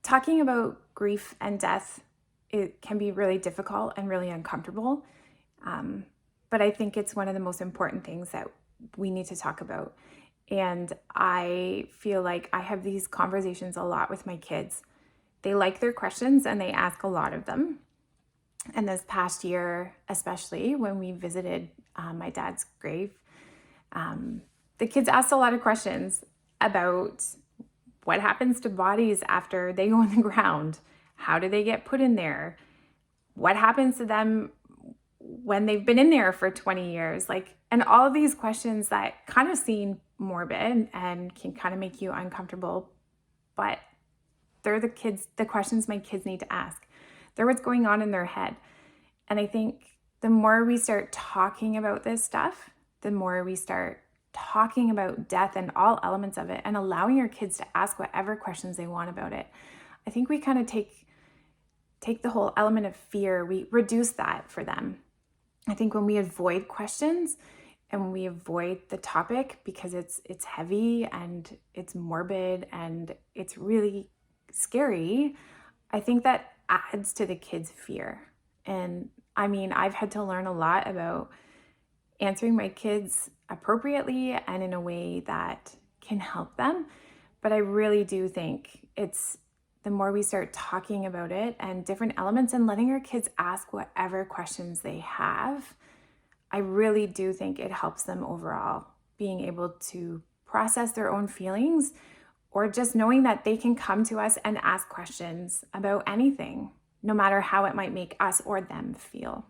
Talking about grief and death, it can be really difficult and really uncomfortable. Um, but I think it's one of the most important things that we need to talk about. And I feel like I have these conversations a lot with my kids. They like their questions and they ask a lot of them. And this past year, especially when we visited my dad's grave, the kids asked a lot of questions about what happens to bodies after they go in the ground? How do they get put in there? What happens to them when they've been in there for 20 years? And all of these questions that kind of seem morbid and can kind of make you uncomfortable, but they're the questions my kids need to ask. They're what's going on in their head. And I think the more we start talking about this stuff, the more we start talking about death and all elements of it and allowing your kids to ask whatever questions they want about it, I think we kind of take the whole element of fear, we reduce that for them. I think when we avoid questions and we avoid the topic because it's heavy and it's morbid and it's really scary, I think that adds to the kids' fear. And I mean, I've had to learn a lot about answering my kids appropriately and in a way that can help them. But I really do think it's the more we start talking about it and different elements and letting our kids ask whatever questions they have, I really do think it helps them overall being able to process their own feelings, or just knowing that they can come to us and ask questions about anything, no matter how it might make us or them feel.